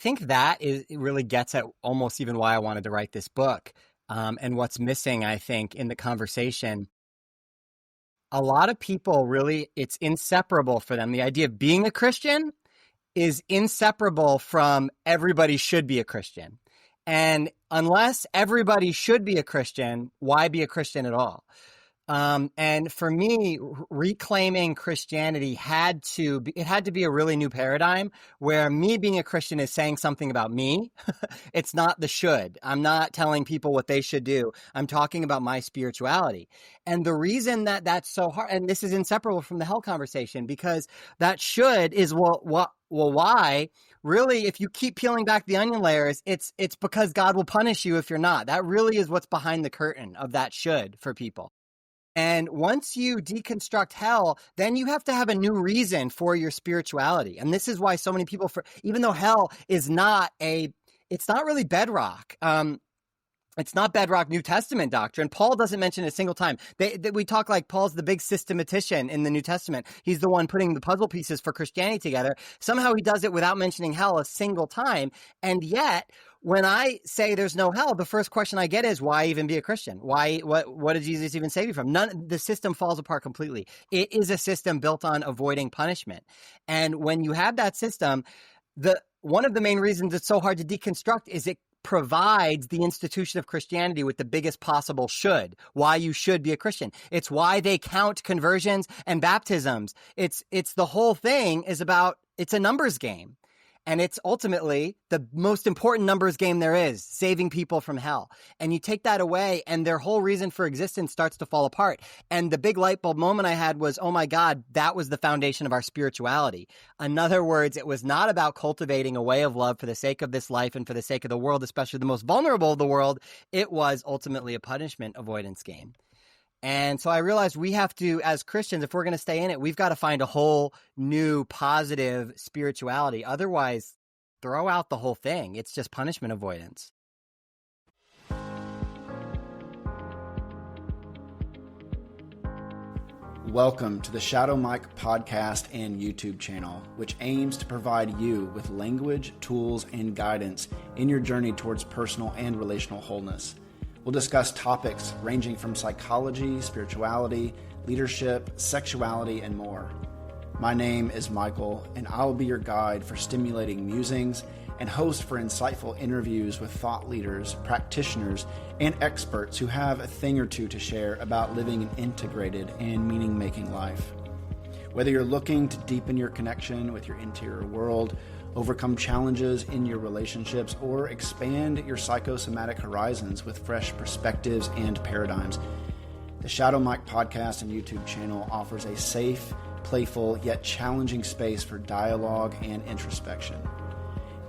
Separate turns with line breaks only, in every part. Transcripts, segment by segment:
think that it really gets at almost even why I wanted to write this book. And what's missing, I think, in the conversation. A lot of people really, it's inseparable for them. The idea of being a Christian is inseparable from everybody should be a Christian. And unless everybody should be a Christian, why be a Christian at all? And for me, reclaiming Christianity had to be a really new paradigm where me being a Christian is saying something about me. It's not the should. I'm not telling people what they should do. I'm talking about my spirituality. And the reason that that's so hard, and this is inseparable from the hell conversation, because that should is, why? Really, if you keep peeling back the onion layers, it's because God will punish you if you're not. That really is what's behind the curtain of that should for people. And once you deconstruct hell, then you have to have a new reason for your spirituality. And this is why so many people, even though hell is it's not really bedrock. It's not bedrock New Testament doctrine. Paul doesn't mention it a single time. We talk like Paul's the big systematician in the New Testament. He's the one putting the puzzle pieces for Christianity together. Somehow he does it without mentioning hell a single time. And yet, when I say there's no hell, the first question I get is, why even be a Christian? Why? What did Jesus even save you from? The system falls apart completely. It is a system built on avoiding punishment. And when you have that system, one of the main reasons it's so hard to deconstruct is it provides the institution of Christianity with the biggest possible should, why you should be a Christian. It's why they count conversions and baptisms. It's the whole thing is about, it's a numbers game. And it's ultimately the most important numbers game there is, saving people from hell. And you take that away and their whole reason for existence starts to fall apart. And the big light bulb moment I had was, oh my God, that was the foundation of our spirituality. In other words, it was not about cultivating a way of love for the sake of this life and for the sake of the world, especially the most vulnerable of the world. It was ultimately a punishment avoidance game. And so I realized we have to, as Christians, if we're going to stay in it, we've got to find a whole new positive spirituality. Otherwise, throw out the whole thing. It's just punishment avoidance.
Welcome to the Shadow Mike podcast and YouTube channel, which aims to provide you with language, tools, and guidance in your journey towards personal and relational wholeness. We'll discuss topics ranging from psychology, spirituality, leadership, sexuality, and more. My name is Michael, and I'll be your guide for stimulating musings and host for insightful interviews with thought leaders, practitioners, and experts who have a thing or two to share about living an integrated and meaning-making life. Whether you're looking to deepen your connection with your interior world, overcome challenges in your relationships, or expand your psychosomatic horizons with fresh perspectives and paradigms, the Shadow Mike podcast and YouTube channel offers a safe, playful, yet challenging space for dialogue and introspection.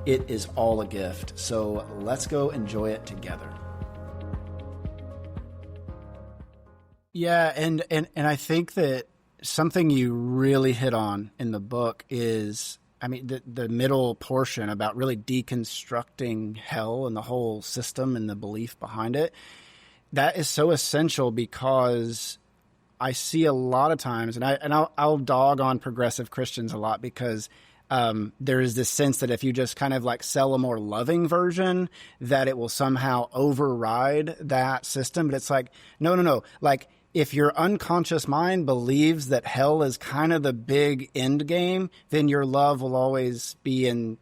It is all a gift, so let's go enjoy it together. Yeah, and I think that something you really hit on in the book is, the middle portion about really deconstructing hell and the whole system and the belief behind it. That is so essential because I see a lot of times, and I'll dog on progressive Christians a lot because there is this sense that if you just kind of like sell a more loving version, that it will somehow override that system. But it's like, no. Like, if your unconscious mind believes that hell is kind of the big end game, then your love will always be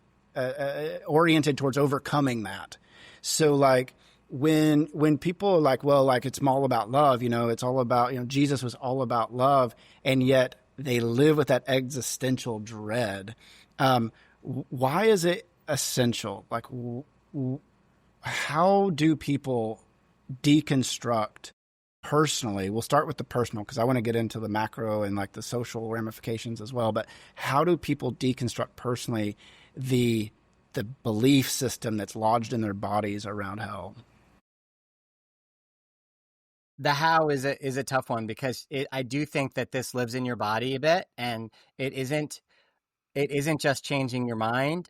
oriented towards overcoming that. So like when people are like, well, like it's all about love, it's all about, Jesus was all about love, and yet they live with that existential dread. Why is it essential? Like, how do people deconstruct personally? We'll start with the personal because I want to get into the macro and like the social ramifications as well. But how do people deconstruct personally the belief system that's lodged in their bodies around hell?
The how is a tough one because I do think that this lives in your body a bit, and it isn't just changing your mind,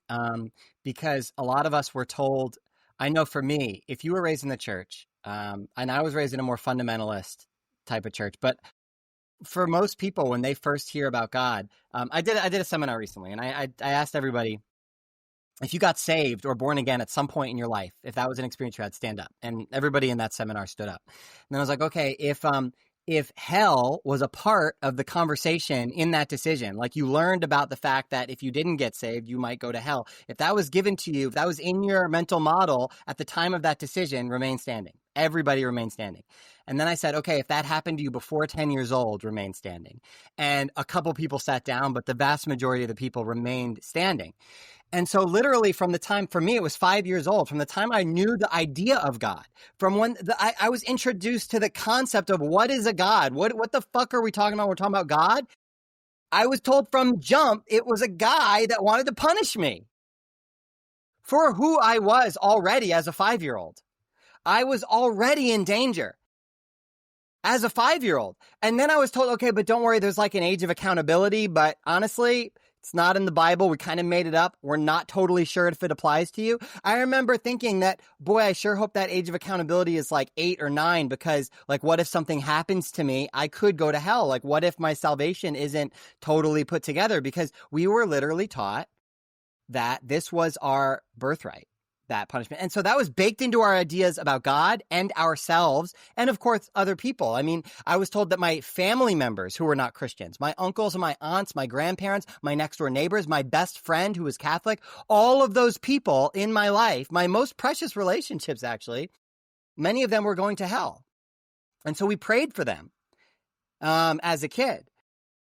because a lot of us were told. I know for me, if you were raised in the church, and I was raised in a more fundamentalist type of church, but for most people, when they first hear about God, I did a seminar recently, and I asked everybody, if you got saved or born again at some point in your life, if that was an experience you had, stand up. And everybody in that seminar stood up. And then I was like, okay, if hell was a part of the conversation in that decision, like you learned about the fact that if you didn't get saved, you might go to hell. If that was given to you, if that was in your mental model at the time of that decision, remain standing. Everybody remain standing. And then I said, okay, if that happened to you before 10 years old, remain standing. And a couple people sat down, but the vast majority of the people remained standing. And so literally from the time, for me, it was 5 years old, from the time I knew the idea of God, from when I was introduced to the concept of what is a God? What the fuck are we talking about? We're talking about God. I was told from jump, it was a guy that wanted to punish me for who I was already as a 5-year-old. I was already in danger as a 5-year-old. And then I was told, okay, but don't worry, there's like an age of accountability. But honestly, it's not in the Bible. We kind of made it up. We're not totally sure if it applies to you. I remember thinking that, boy, I sure hope that age of accountability is like 8 or 9, because like, what if something happens to me? I could go to hell. Like, what if my salvation isn't totally put together? Because we were literally taught that this was our birthright, that punishment. And so that was baked into our ideas about God and ourselves, and of course, other people. I mean, I was told that my family members who were not Christians, my uncles and my aunts, my grandparents, my next door neighbors, my best friend who was Catholic, all of those people in my life, my most precious relationships, actually, many of them were going to hell. And so we prayed for them as a kid.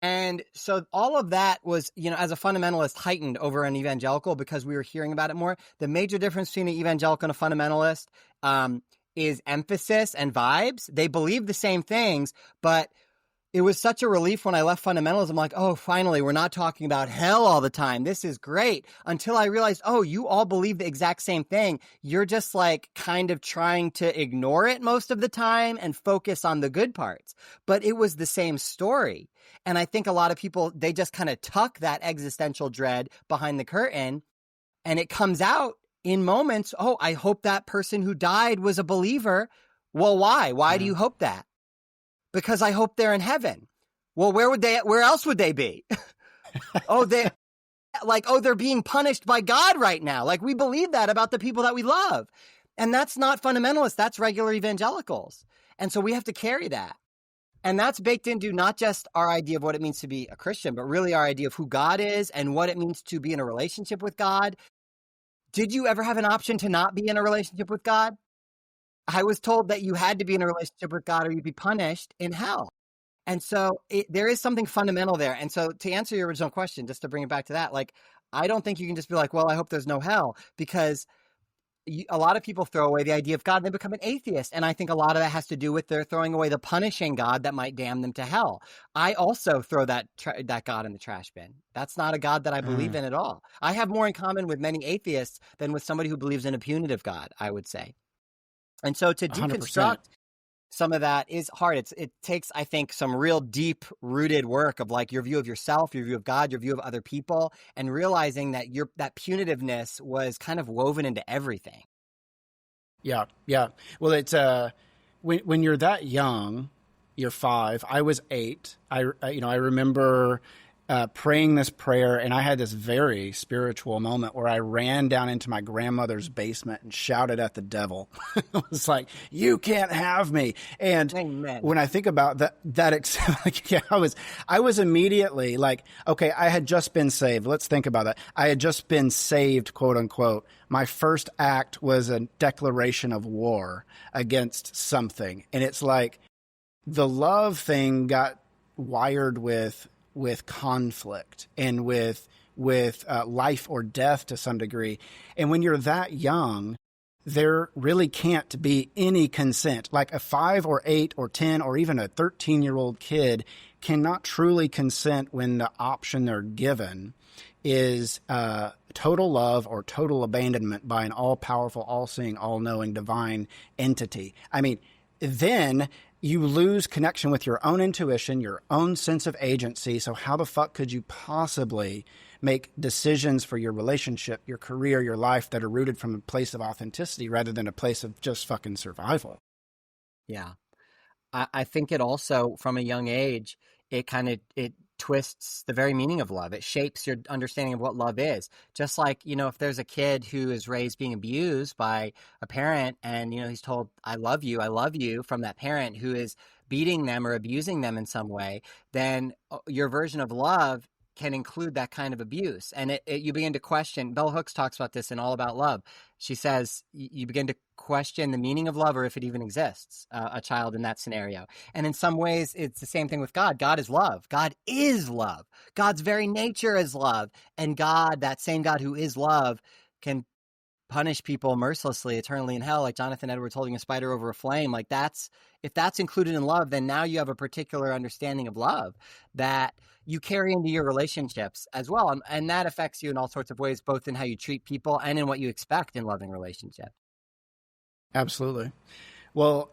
And so all of that was, as a fundamentalist, heightened over an evangelical because we were hearing about it more. The major difference between an evangelical and a fundamentalist is emphasis and vibes. They believe the same things, but it was such a relief when I left fundamentalism. Like, oh, finally, we're not talking about hell all the time. This is great. Until I realized, oh, you all believe the exact same thing. You're just like kind of trying to ignore it most of the time and focus on the good parts. But it was the same story. And I think a lot of people, they just kind of tuck that existential dread behind the curtain, and it comes out in moments. Oh, I hope that person who died was a believer. Well, why? Why do you hope that? Because I hope they're in heaven. Well, where else would they be? They're being punished by God right now. Like, we believe that about the people that we love. And that's not fundamentalists. That's regular evangelicals. And so we have to carry that. And that's baked into not just our idea of what it means to be a Christian, but really our idea of who God is and what it means to be in a relationship with God. Did you ever have an option to not be in a relationship with God? I was told that you had to be in a relationship with God or you'd be punished in hell. And so there is something fundamental there. And so to answer your original question, just to bring it back to that, like, I don't think you can just be like, well, I hope there's no hell, because a lot of people throw away the idea of God and they become an atheist. And I think a lot of that has to do with they're throwing away the punishing God that might damn them to hell. I also throw that God in the trash bin. That's not a God that I believe in at all. I have more in common with many atheists than with somebody who believes in a punitive God, I would say. And so to deconstruct
100%.
some of that is hard. It takes, I think, some real deep rooted work of like your view of yourself, your view of God, your view of other people, and realizing that that punitiveness was kind of woven into everything.
Yeah. Well, it's when you're that young, you're 5. I was 8. I remember praying this prayer, and I had this very spiritual moment where I ran down into my grandmother's basement and shouted at the devil. I was like, "You can't have me!" And
Amen.
When I think about I was immediately like, okay, I had just been saved. Let's think about that. I had just been saved, quote unquote. My first act was a declaration of war against something, and it's like the love thing got wired with conflict and with life or death to some degree. And when you're that young, there really can't be any consent. Like a 5 or 8 or 10 or even a 13-year-old kid cannot truly consent when the option they're given is total love or total abandonment by an all-powerful, all-seeing, all-knowing divine entity. I mean, then you lose connection with your own intuition, your own sense of agency. So how the fuck could you possibly make decisions for your relationship, your career, your life that are rooted from a place of authenticity rather than a place of just fucking survival?
Yeah. I think it also, from a young age, it twists the very meaning of love. It shapes your understanding of what love is. Just like, if there's a kid who is raised being abused by a parent and, he's told, I love you from that parent who is beating them or abusing them in some way, then your version of love can include that kind of abuse. And you begin to question, Bell Hooks talks about this in All About Love. She says you begin to question the meaning of love, or if it even exists, a child in that scenario. And in some ways, it's the same thing with God. God is love. God is love. God's very nature is love. And God, that same God who is love, can punish people mercilessly, eternally in hell, like Jonathan Edwards holding a spider over a flame. Like if that's included in love, then now you have a particular understanding of love that you carry into your relationships as well. And that affects you in all sorts of ways, both in how you treat people and in what you expect in loving relationships.
Absolutely. Well,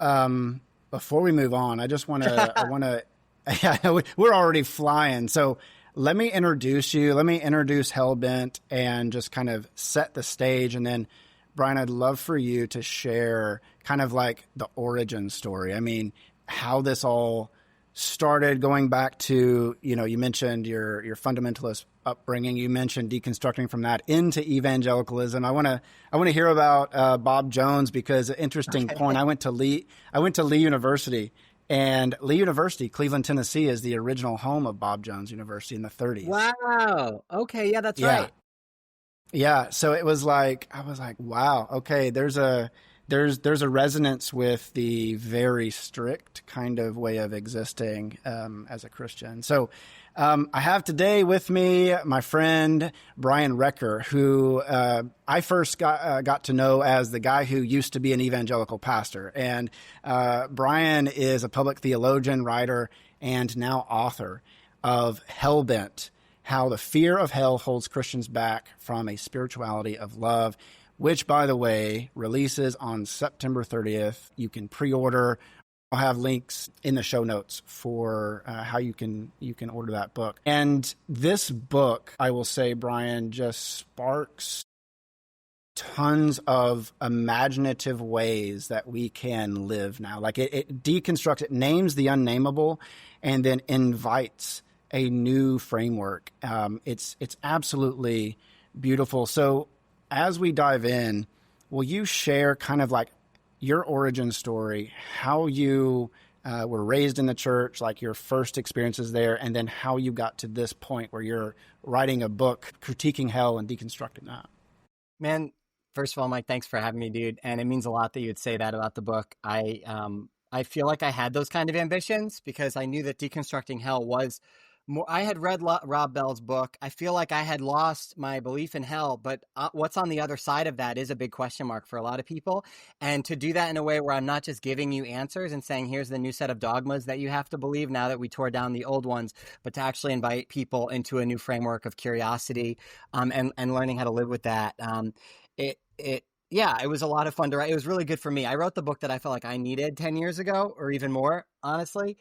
before we move on, I just want to, we're already flying. So let me introduce you. Let me introduce Hellbent and just kind of set the stage. And then, Brian, I'd love for you to share kind of like the origin story. I mean, how this all started, going back to, you mentioned your fundamentalist upbringing. You mentioned deconstructing from that into evangelicalism. I want to hear about Bob Jones, because an interesting point. I went to Lee University. And Lee University, Cleveland, Tennessee, is the original home of Bob Jones University in the 30s.
Wow. Okay. Yeah, that's right.
Yeah. So it was like, I was like, wow. Okay. There's a resonance with the very strict kind of way of existing as a Christian. So I have today with me my friend Brian Recker, who I first got to know as the guy who used to be an evangelical pastor. And Brian is a public theologian, writer, and now author of Hellbent: How the Fear of Hell Holds Christians Back from a Spirituality of Love, which, by the way, releases on September 30th. You can pre-order. I'll have links in the show notes for how you can order that book. And this book, I will say, Brian, just sparks tons of imaginative ways that we can live now. Like it deconstructs, it names the unnameable, and then invites a new framework. It's absolutely beautiful. So as we dive in, will you share kind of like your origin story, how you were raised in the church, like your first experiences there, and then how you got to this point where you're writing a book critiquing hell and deconstructing that?
Man, first of all, Mike, thanks for having me, dude. And it means a lot that you would say that about the book. I feel like I had those kind of ambitions because I knew that Deconstructing Hell was more. I had read Rob Bell's book. I feel like I had lost my belief in hell, but what's on the other side of that is a big question mark for a lot of people. And to do that in a way where I'm not just giving you answers and saying, here's the new set of dogmas that you have to believe now that we tore down the old ones, but to actually invite people into a new framework of curiosity and learning how to live with that. It was a lot of fun to write. It was really good for me. I wrote the book that I felt like I needed 10 years ago, or even more, honestly.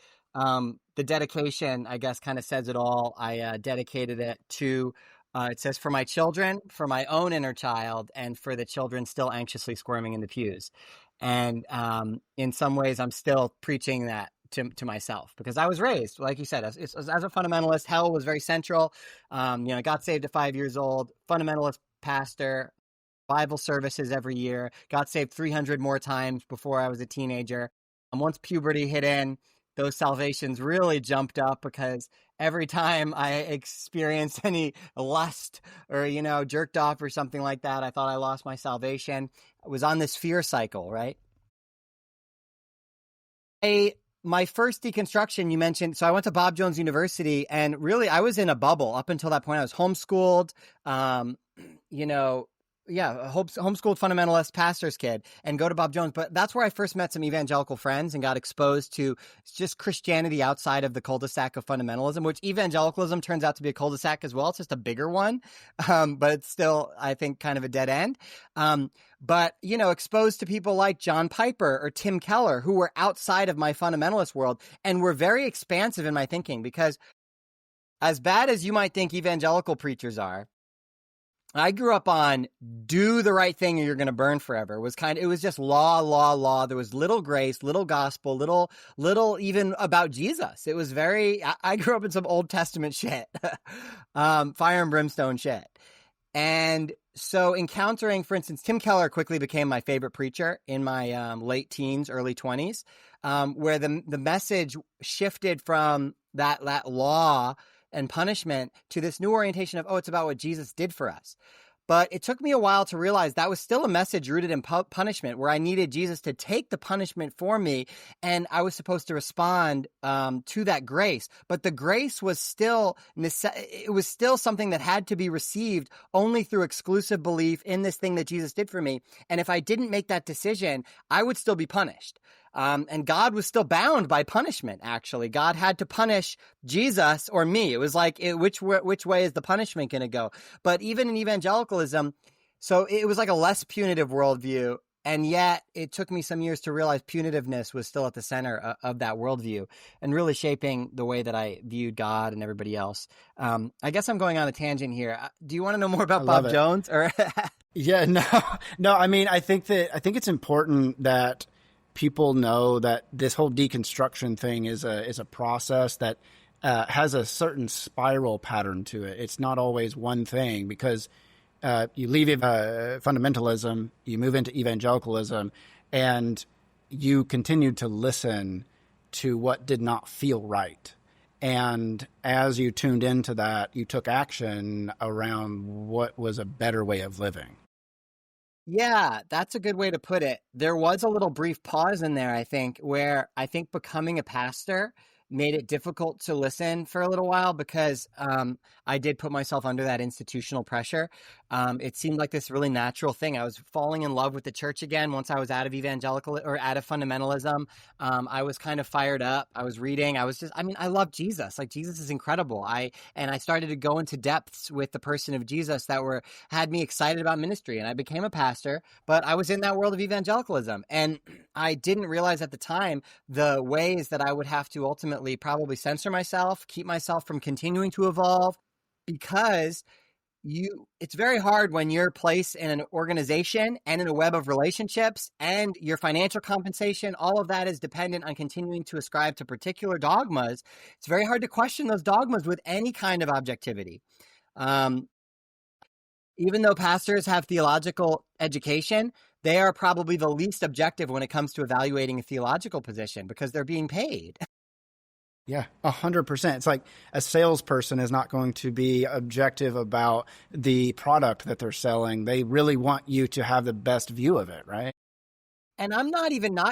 The dedication, I guess, kind of says it all. I dedicated it to, it says, for my children, for my own inner child, and for the children still anxiously squirming in the pews. And in some ways, I'm still preaching that to myself, because I was raised, like you said, as a fundamentalist. Hell was very central. I got saved at 5 years old, fundamentalist pastor, Bible services every year, got saved 300 more times before I was a teenager. And once puberty hit in, those salvations really jumped up, because every time I experienced any lust or, jerked off or something like that, I thought I lost my salvation. I was on this fear cycle, right? My first deconstruction you mentioned, so I went to Bob Jones University, and really I was in a bubble up until that point. I was homeschooled, homeschooled fundamentalist pastor's kid, and go to Bob Jones. But that's where I first met some evangelical friends and got exposed to just Christianity outside of the cul-de-sac of fundamentalism, which evangelicalism turns out to be a cul-de-sac as well. It's just a bigger one, but it's still, I think, kind of a dead end. But exposed to people like John Piper or Tim Keller, who were outside of my fundamentalist world and were very expansive in my thinking, because as bad as you might think evangelical preachers are, I grew up on do the right thing or you're going to burn forever. It was just law, law, law. There was little grace, little gospel, little even about Jesus. It was I grew up in some Old Testament shit, fire and brimstone shit. And so encountering, for instance, Tim Keller quickly became my favorite preacher in my late teens, early 20s, where the message shifted from that law and punishment to this new orientation of, it's about what Jesus did for us. But it took me a while to realize that was still a message rooted in punishment, where I needed Jesus to take the punishment for me, and I was supposed to respond to that grace. But the grace was still something that had to be received only through exclusive belief in this thing that Jesus did for me. And if I didn't make that decision, I would still be punished. And God was still bound by punishment, actually. God had to punish Jesus or me. It was like, which way is the punishment going to go? But even in evangelicalism, so it was like a less punitive worldview. And yet it took me some years to realize punitiveness was still at the center of that worldview and really shaping the way that I viewed God and everybody else. I guess I'm going on a tangent here. Do you want to know more about Bob Jones? Or
Yeah, no. I mean, I think it's important that people know that this whole deconstruction thing is a process that has a certain spiral pattern to it. It's not always one thing, because you leave fundamentalism, you move into evangelicalism, and you continue to listen to what did not feel right. And as you tuned into that, you took action around what was a better way of living.
Yeah, that's a good way to put it. There was a little brief pause in there, I think, where I think becoming a pastor made it difficult to listen for a little while, because I did put myself under that institutional pressure. It seemed like this really natural thing. I was falling in love with the church again once I was out of evangelical or out of fundamentalism. I was kind of fired up. I was reading. I love Jesus. Like, Jesus is incredible. I started to go into depths with the person of Jesus that had me excited about ministry. And I became a pastor, but I was in that world of evangelicalism. And I didn't realize at the time the ways that I would have to ultimately probably censor myself, keep myself from continuing to evolve, because it's very hard when you're placed in an organization and in a web of relationships, and your financial compensation, all of that is dependent on continuing to ascribe to particular dogmas. It's very hard to question those dogmas with any kind of objectivity. Even though pastors have theological education, they are probably the least objective when it comes to evaluating a theological position, because they're being paid.
Yeah, 100%. It's like a salesperson is not going to be objective about the product that they're selling. They really want you to have the best view of it, right?
And I'm not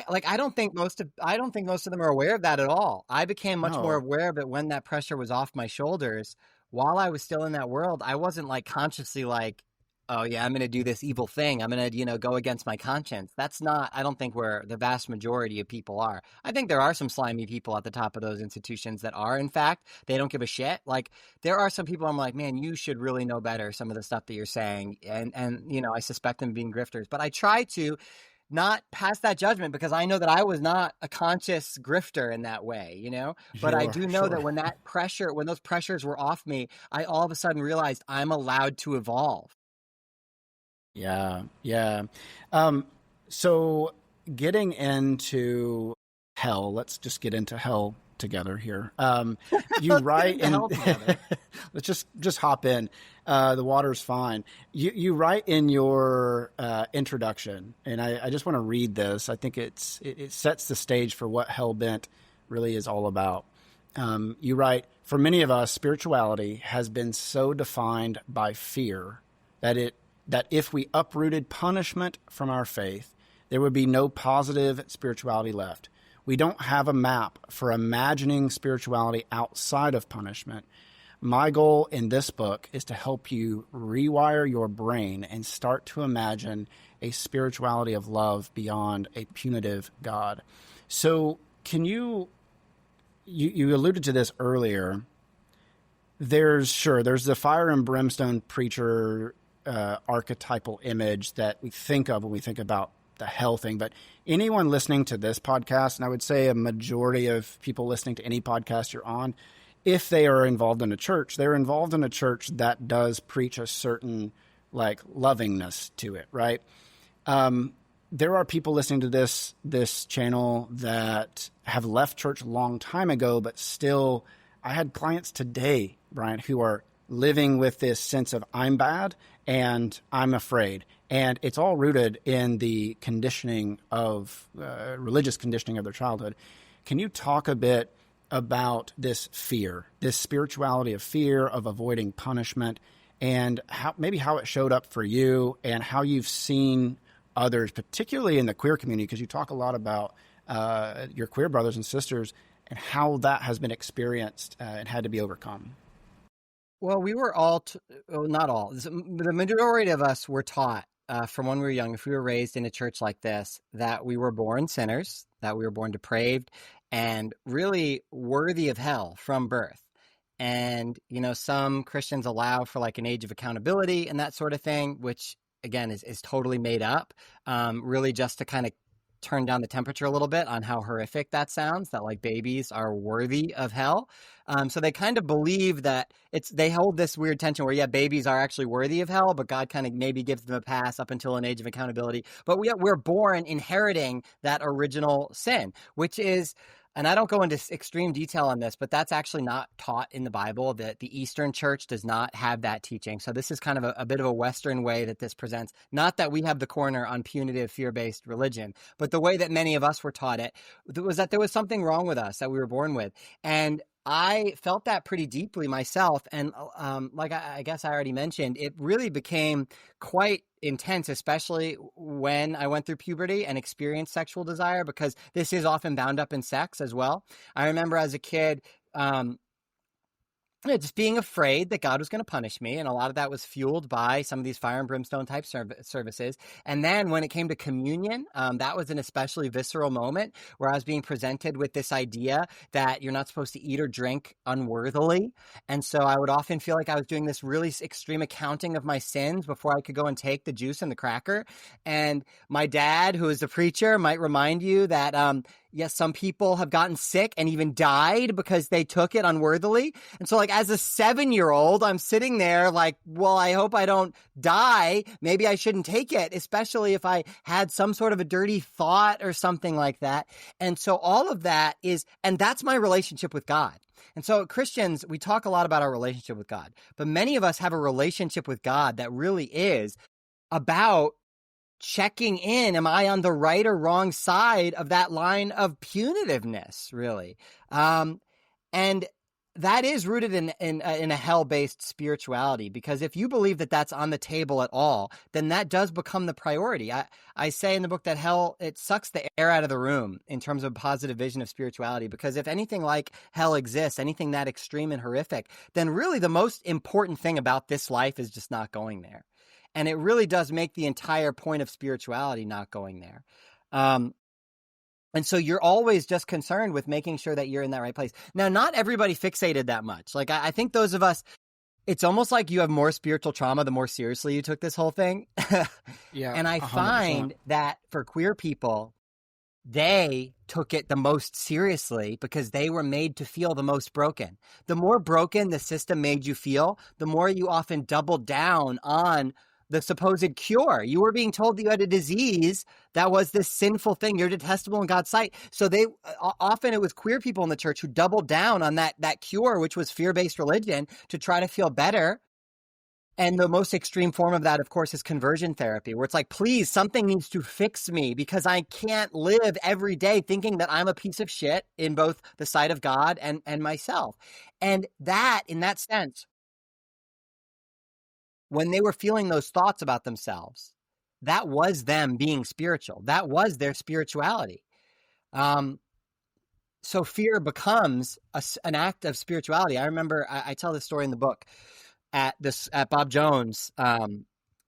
like, I don't think most of them are aware of that at all. I became much more aware of it when that pressure was off my shoulders. While I was still in that world, I wasn't like consciously like, oh yeah, I'm going to do this evil thing. I'm going to, go against my conscience. I don't think where the vast majority of people are. I think there are some slimy people at the top of those institutions that are, in fact, they don't give a shit. Like, there are some people I'm like, man, you should really know better, some of the stuff that you're saying. And I suspect them of being grifters, but I try to not pass that judgment, because I know that I was not a conscious grifter in that way, but I do know that when those pressures were off me, I all of a sudden realized I'm allowed to evolve.
Yeah. So getting into hell, let's just get into hell together here. You write in, let's just hop in. The water's fine. You write in your introduction, and I just want to read this. I think it sets the stage for what Hellbent really is all about. You write, for many of us, spirituality has been so defined by fear that if we uprooted punishment from our faith, there would be no positive spirituality left. We don't have a map for imagining spirituality outside of punishment. My goal in this book is to help you rewire your brain and start to imagine a spirituality of love beyond a punitive God. So can you alluded to this earlier. There's the fire and brimstone preacher archetypal image that we think of when we think about the hell thing. But anyone listening to this podcast, and I would say a majority of people listening to any podcast you're on, if they are involved in a church, they're involved in a church that does preach a certain like lovingness to it, right? There are people listening to this channel that have left church a long time ago, but still, I had clients today, Brian, who are living with this sense of I'm bad and I'm afraid. And it's all rooted in the conditioning of religious conditioning of their childhood. Can you talk a bit about this fear, this spirituality of fear, of avoiding punishment, and how it showed up for you and how you've seen others, particularly in the queer community, because you talk a lot about your queer brothers and sisters and how that has been experienced and had to be overcome?
Well, we were all, not all, the majority of us were taught from when we were young, if we were raised in a church like this, that we were born sinners, that we were born depraved, and really worthy of hell from birth. And, some Christians allow for like an age of accountability and that sort of thing, which again is totally made up, really just to kind of turn down the temperature a little bit on how horrific that sounds, that like babies are worthy of hell. So they kind of believe that they hold this weird tension where, yeah, babies are actually worthy of hell, but God kind of maybe gives them a pass up until an age of accountability. But we're born inheriting that original sin, which is, and I don't go into extreme detail on this, but that's actually not taught in the Bible. That the Eastern Church does not have that teaching. So this is kind of a bit of a Western way that this presents. Not that we have the corner on punitive, fear-based religion, but the way that many of us were taught it was that there was something wrong with us that we were born with. And I felt that pretty deeply myself. And like I guess I already mentioned, it really became quite intense, especially when I went through puberty and experienced sexual desire, because this is often bound up in sex as well. I remember as a kid, just being afraid that God was going to punish me. And a lot of that was fueled by some of these fire and brimstone type services. And then when it came to communion, that was an especially visceral moment where I was being presented with this idea that you're not supposed to eat or drink unworthily. And so I would often feel like I was doing this really extreme accounting of my sins before I could go and take the juice and the cracker. And my dad, who is a preacher, might remind you that, yes, some people have gotten sick and even died because they took it unworthily. And so like as a 7-year-old, I'm sitting there like, well, I hope I don't die. Maybe I shouldn't take it, especially if I had some sort of a dirty thought or something like that. And so all of that and that's my relationship with God. And so Christians, we talk a lot about our relationship with God, but many of us have a relationship with God that really is about checking in. Am I on the right or wrong side of that line of punitiveness, really? And that is rooted in a hell-based spirituality, because if you believe that that's on the table at all, then that does become the priority. I say in the book that hell, it sucks the air out of the room in terms of a positive vision of spirituality, because if anything like hell exists, anything that extreme and horrific, then really the most important thing about this life is just not going there. And it really does make the entire point of spirituality not going there. And so you're always just concerned with making sure that you're in that right place. Now, not everybody fixated that much. Like, I think those of us, it's almost like you have more spiritual trauma the more seriously you took this whole thing.
Yeah.
And I
100%.
find that for queer people, they took it the most seriously because they were made to feel the most broken. The more broken the system made you feel, the more you often doubled down on the supposed cure. You were being told that you had a disease that was this sinful thing. You're detestable in God's sight. So often it was queer people in the church who doubled down on that cure, which was fear-based religion, to try to feel better. And the most extreme form of that, of course, is conversion therapy, where it's like, please, something needs to fix me because I can't live every day thinking that I'm a piece of shit in both the sight of God and myself. And that, in that sense, when they were feeling those thoughts about themselves, that was them being spiritual. That was their spirituality. So fear becomes an act of spirituality. I remember I tell this story in the book at Bob Jones.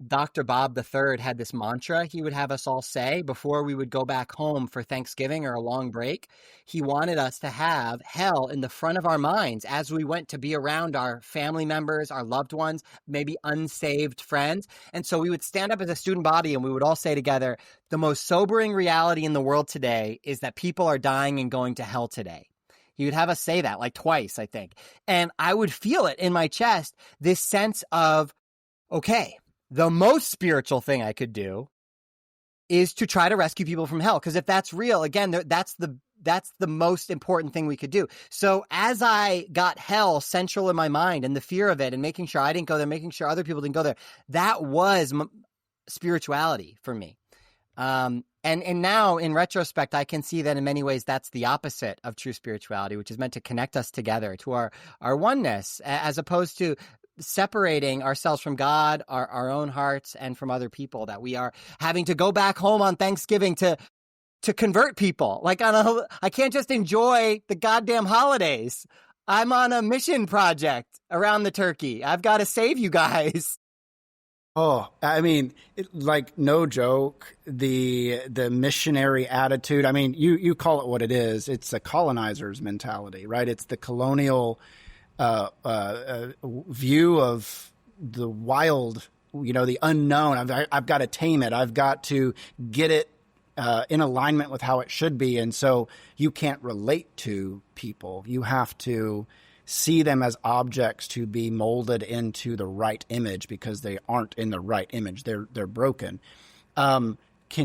Dr. Bob III had this mantra he would have us all say before we would go back home for Thanksgiving or a long break. He wanted us to have hell in the front of our minds as we went to be around our family members, our loved ones, maybe unsaved friends. And so we would stand up as a student body and we would all say together, the most sobering reality in the world today is that people are dying and going to hell today. He would have us say that like twice, I think. And I would feel it in my chest, this sense of, okay, the most spiritual thing I could do is to try to rescue people from hell. Because if that's real, again, that's the most important thing we could do. So as I got hell central in my mind and the fear of it and making sure I didn't go there, making sure other people didn't go there, that was spirituality for me. And now in retrospect, I can see that in many ways, that's the opposite of true spirituality, which is meant to connect us together to our oneness, as opposed to separating ourselves from God, our own hearts, and from other people, that we are having to go back home on Thanksgiving to convert people. Like I can't just enjoy the goddamn holidays. I'm on a mission project around the turkey. I've got to save you guys.
Oh, I mean, like, no joke, the missionary attitude. I mean, you call it what it is. It's a colonizer's mentality, right? It's the colonial view of the wild, the unknown. I've got to tame it. I've got to get it in alignment with how it should be. And so you can't relate to people. You have to see them as objects to be molded into the right image, because they aren't in the right image. They're broken. Can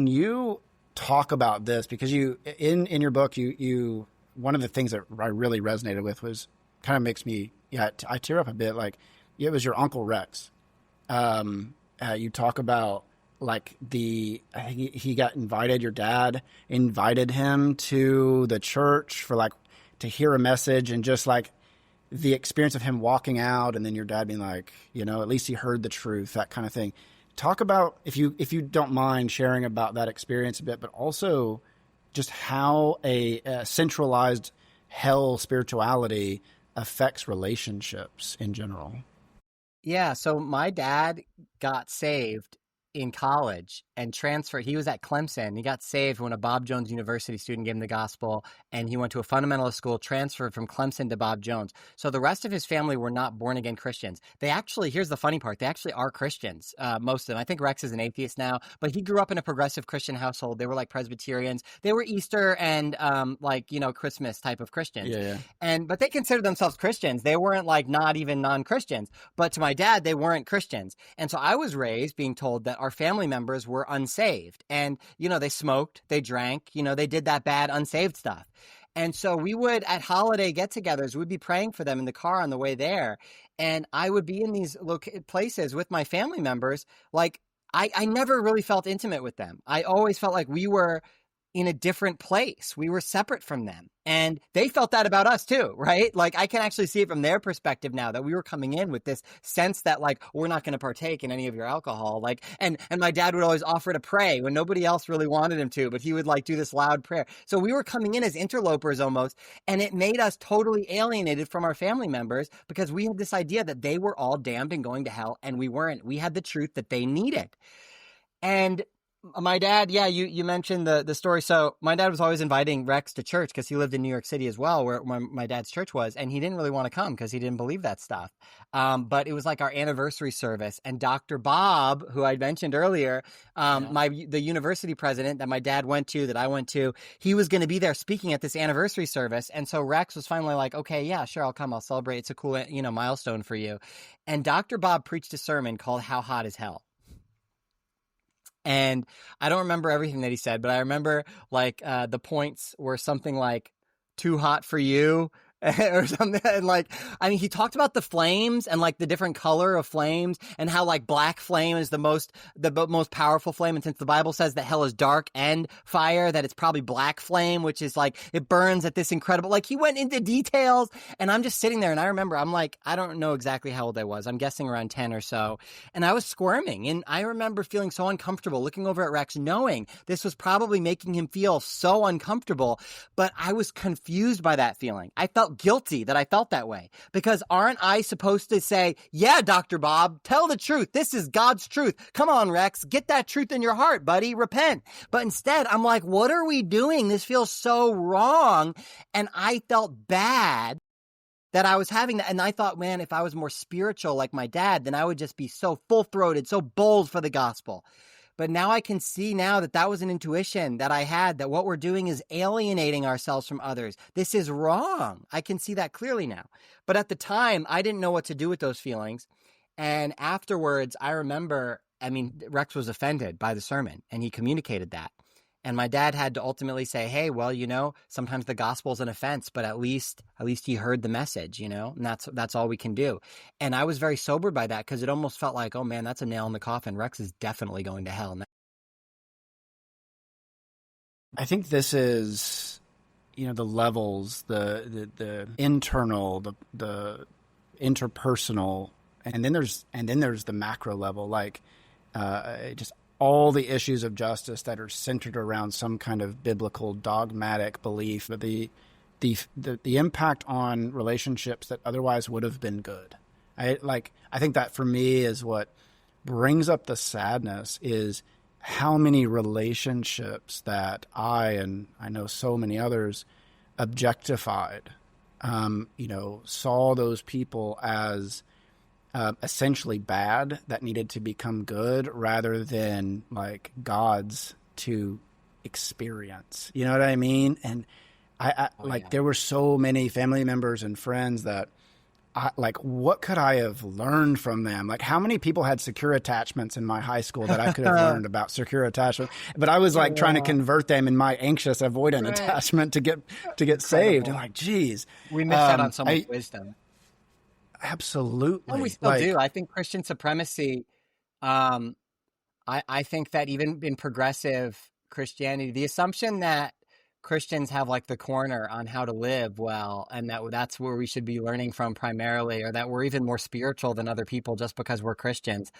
you talk about this? Because you in your book, you one of the things that I really resonated with was, kind of makes me, I tear up a bit. Like, it was your Uncle Rex. You talk about, like, he got invited, your dad invited him to the church for, like, to hear a message, and just like the experience of him walking out, and then your dad being like, at least he heard the truth, that kind of thing. Talk about, if you don't mind sharing about that experience a bit, but also just how a centralized hell spirituality affects relationships in general.
Yeah. So my dad got saved in college and transferred. He was at Clemson. He got saved when a Bob Jones University student gave him the gospel, and he went to a fundamentalist school, transferred from Clemson to Bob Jones. So the rest of his family were not born again Christians. They actually, here's the funny part, they actually are Christians, most of them. I think Rex is an atheist now, but he grew up in a progressive Christian household. They were like Presbyterians. They were Easter and Christmas type of Christians.
Yeah.
But they considered themselves Christians. They weren't like not even non-Christians. But to my dad, they weren't Christians. And so I was raised being told that our family members were unsaved. And, they smoked, they drank, they did that bad unsaved stuff. And so we would, at holiday get-togethers, we'd be praying for them in the car on the way there. And I would be in these places with my family members. Like, I never really felt intimate with them. I always felt like we were in a different place. We were separate from them. And they felt that about us too, right? Like, I can actually see it from their perspective now, that we were coming in with this sense that, like, we're not going to partake in any of your alcohol. Like, and my dad would always offer to pray when nobody else really wanted him to, but he would like do this loud prayer. So we were coming in as interlopers almost, and it made us totally alienated from our family members, because we had this idea that they were all damned and going to hell, and we weren't. We had the truth that they needed. And my dad, you mentioned the story. So my dad was always inviting Rex to church, because he lived in New York City as well, where my dad's church was, and he didn't really want to come because he didn't believe that stuff. But it was like our anniversary service, and Dr. Bob, who I mentioned earlier, the university president that my dad went to, that I went to, he was going to be there speaking at this anniversary service. And so Rex was finally like, okay, yeah, sure, I'll come. I'll celebrate. It's a cool, milestone for you. And Dr. Bob preached a sermon called How Hot Is Hell? And I don't remember everything that he said, but I remember, like, the points were something like, too hot for you, or something. And, like, he talked about the flames and, like, the different color of flames, and how, like, black flame is the most powerful flame. And since the Bible says that hell is dark and fire, that it's probably black flame, which is like, it burns at this incredible, like, he went into details. And I'm just sitting there, and I remember, I'm like, I don't know exactly how old I was. I'm guessing around 10 or so. And I was squirming. And I remember feeling so uncomfortable, looking over at Rex, knowing this was probably making him feel so uncomfortable. But I was confused by that feeling. I felt guilty that I felt that way, because aren't I supposed to say, yeah, Dr. Bob, tell the truth. This is God's truth. Come on, Rex, get that truth in your heart, buddy. Repent. But instead, I'm like, what are we doing? This feels so wrong. And I felt bad that I was having that. And I thought, man, if I was more spiritual like my dad, then I would just be so full-throated, so bold for the gospel. But now I can see now that that was an intuition that I had, that what we're doing is alienating ourselves from others. This is wrong. I can see that clearly now. But at the time, I didn't know what to do with those feelings. And afterwards, I remember I mean, Rex was offended by the sermon, and he communicated that. And my dad had to ultimately say, hey, well, sometimes the gospel is an offense, but at least he heard the message, and that's all we can do. And I was very sobered by that, because it almost felt like, oh man, that's a nail in the coffin. Rex is definitely going to hell.
I think this is, the levels, the internal, the interpersonal, and then there's the macro level, like just all the issues of justice that are centered around some kind of biblical dogmatic belief, but the impact on relationships that otherwise would have been good. I think that for me is what brings up the sadness, is how many relationships that and I know so many others, objectified, saw those people as essentially bad that needed to become good, rather than like gods to experience. You know what I mean? And there were so many family members and friends that what could I have learned from them? Like, how many people had secure attachments in my high school that I could have learned about secure attachment? But I was trying to convert them in my anxious avoidant attachment to get saved. And like, geez,
we missed out on so much wisdom.
Absolutely.
And we still do. I think Christian supremacy, I think that even in progressive Christianity, the assumption that Christians have like the corner on how to live well, and that's where we should be learning from primarily, or that we're even more spiritual than other people just because we're Christians.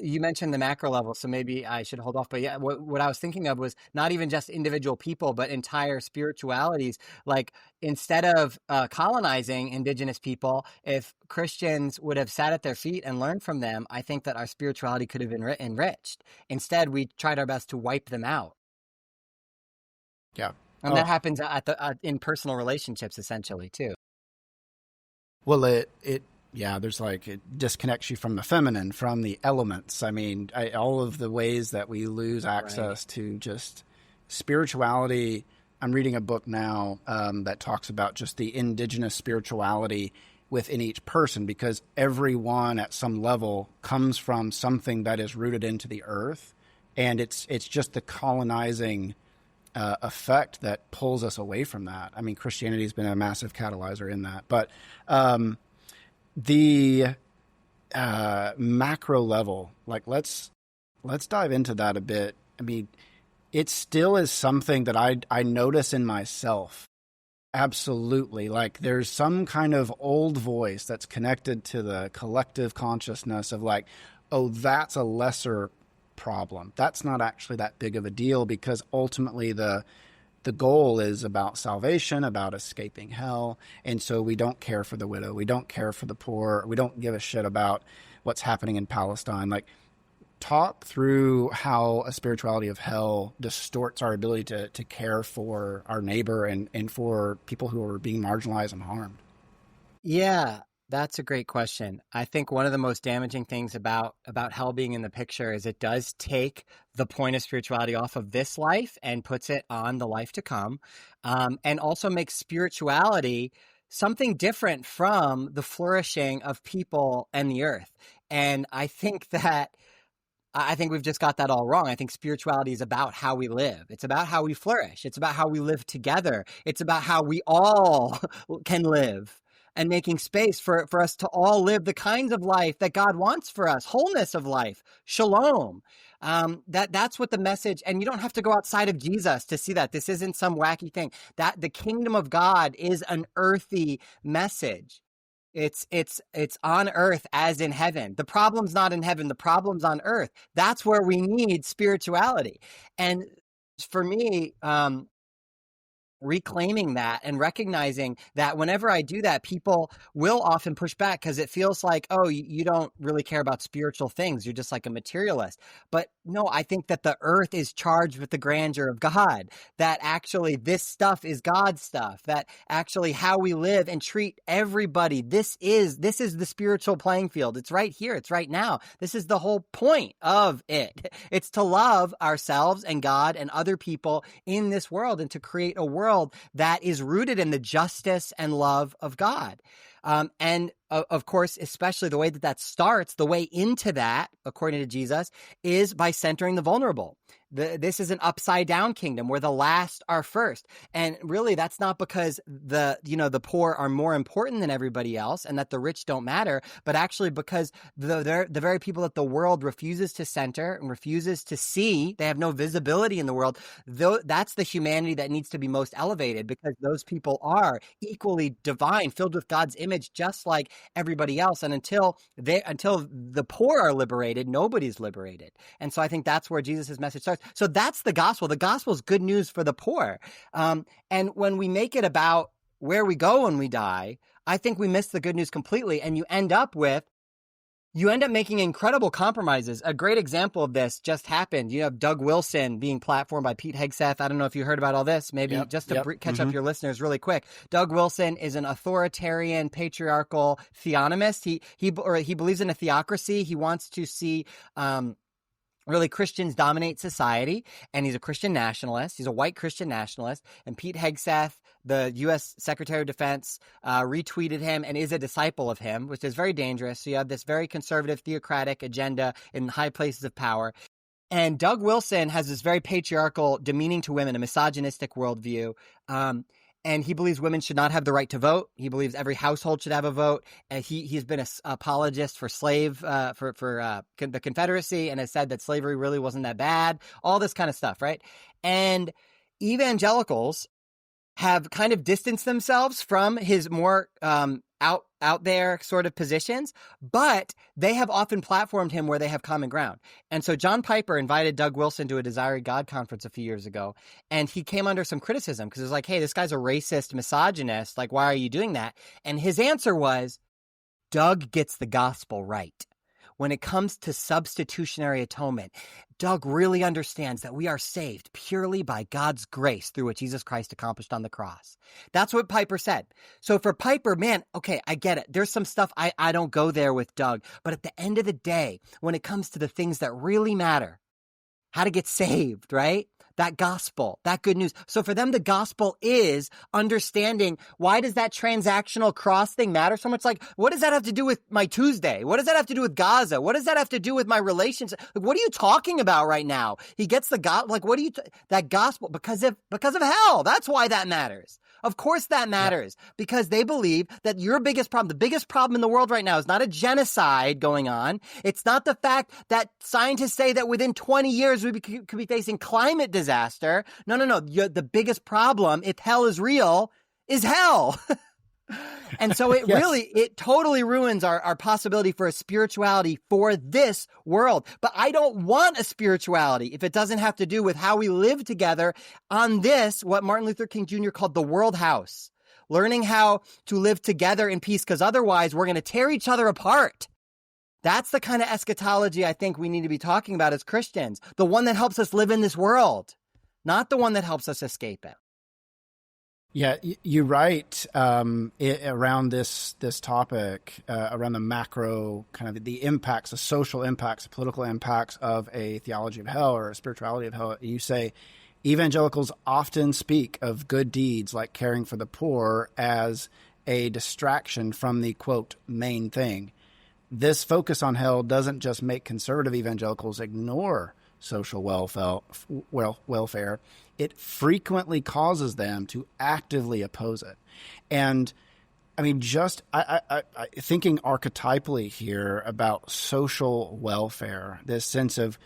You mentioned the macro level, so maybe I should hold off. But yeah, what I was thinking of was not even just individual people, but entire spiritualities. Like, instead of colonizing indigenous people, if Christians would have sat at their feet and learned from them, I think that our spirituality could have been enriched. Instead, we tried our best to wipe them out.
Yeah.
And that happens in personal relationships, essentially, too.
Well, there's it disconnects you from the feminine, from the elements. I mean, all of the ways that we lose access to just spirituality. I'm reading a book now that talks about just the indigenous spirituality within each person, because everyone at some level comes from something that is rooted into the earth. And it's just the colonizing effect that pulls us away from that. I mean, Christianity has been a massive catalyzer in that. But the macro level, let's dive into that a bit. I mean, it still is something that I notice in myself. Absolutely. There's some kind of old voice that's connected to the collective consciousness of oh, that's a lesser problem. That's not actually that big of a deal, because ultimately the goal is about salvation, about escaping hell. And so we don't care for the widow. We don't care for the poor. We don't give a shit about what's happening in Palestine. Talk through how a spirituality of hell distorts our ability to care for our neighbor and for people who are being marginalized and harmed.
Yeah, that's a great question. I think one of the most damaging things about hell being in the picture is it does take the point of spirituality off of this life and puts it on the life to come, and also makes spirituality something different from the flourishing of people and the earth. And I think we've just got that all wrong. I think spirituality is about how we live. It's about how we flourish. It's about how we live together. It's about how we all can live, and making space for us to all live the kinds of life that God wants for us, wholeness of life, shalom. That's what the message, and you don't have to go outside of Jesus to see that. This isn't some wacky thing. That the kingdom of God is an earthy message. It's on earth as in heaven. The problem's not in heaven. The problem's on earth. That's where we need spirituality. And for me, reclaiming that and recognizing that whenever I do that, people will often push back because it feels like, oh, you don't really care about spiritual things. You're just like a materialist. But no, I think that the earth is charged with the grandeur of God, that actually this stuff is God's stuff, that actually how we live and treat everybody, this is the spiritual playing field. It's right here. It's right now. This is the whole point of it. It's to love ourselves and God and other people in this world, and to create a world that is rooted in the justice and love of God. And of course, especially the way that starts, the way into that, according to Jesus, is by centering the vulnerable. This is an upside down kingdom where the last are first. And really, that's not because the poor are more important than everybody else and that the rich don't matter, but actually because the very people that the world refuses to center and refuses to see, they have no visibility in the world. That's the humanity that needs to be most elevated, because those people are equally divine, filled with God's image, just like everybody else. And until the poor are liberated, nobody's liberated. And so I think that's where Jesus' message starts. So that's the gospel. The gospel is good news for the poor. And when we make it about where we go when we die, I think we miss the good news completely. And you end up making incredible compromises. A great example of this just happened. You have Doug Wilson being platformed by Pete Hegseth. I don't know if you heard about all this. Maybe just to catch up your listeners really quick. Doug Wilson is an authoritarian, patriarchal theonomist. He believes in a theocracy. He wants to see really Christians dominate society, and he's a Christian nationalist. He's a white Christian nationalist. And Pete Hegseth, the U.S. Secretary of Defense, retweeted him and is a disciple of him, which is very dangerous. So you have this very conservative theocratic agenda in high places of power. And Doug Wilson has this very patriarchal, demeaning to women, a misogynistic worldview. And he believes women should not have the right to vote. He believes every household should have a vote. And he's been an apologist for the Confederacy, and has said that slavery really wasn't that bad. All this kind of stuff, right? And evangelicals have kind of distanced themselves from his more out there sort of positions, but they have often platformed him where they have common ground. And so John Piper invited Doug Wilson to a Desiring God conference a few years ago, and he came under some criticism because it was like, hey, this guy's a racist, misogynist. Like, why are you doing that? And his answer was, Doug gets the gospel right. When it comes to substitutionary atonement, Doug really understands that we are saved purely by God's grace through what Jesus Christ accomplished on the cross. That's what Piper said. So for Piper, man, okay, I get it. There's some stuff I don't go there with Doug. But at the end of the day, when it comes to the things that really matter, how to get saved, right? That gospel, that good news. So for them, the gospel is understanding, why does that transactional cross thing matter so much? Like, what does that have to do with my Tuesday? What does that have to do with Gaza? What does that have to do with my relationship? Like, what are you talking about right now? He gets the God, like, what do you, that gospel, because of hell. That's why that matters. Of course that matters, because they believe that your biggest problem, the biggest problem in the world right now is not a genocide going on. It's not the fact that scientists say that within 20 years we could be facing climate disaster. No. The biggest problem, if hell is real, is hell. And so it it totally ruins our possibility for a spirituality for this world. But I don't want a spirituality if it doesn't have to do with how we live together on this, what Martin Luther King Jr. called the world house. Learning how to live together in peace, because otherwise we're going to tear each other apart. That's the kind of eschatology I think we need to be talking about as Christians. The one that helps us live in this world, not the one that helps us escape it.
Yeah, you write around this topic, around the macro, kind of the impacts, the social impacts, the political impacts of a theology of hell or a spirituality of hell. You say, evangelicals often speak of good deeds like caring for the poor as a distraction from the, quote, main thing. This focus on hell doesn't just make conservative evangelicals ignore social welfare. It frequently causes them to actively oppose it. And I mean, just I thinking archetypally here about social welfare, this sense of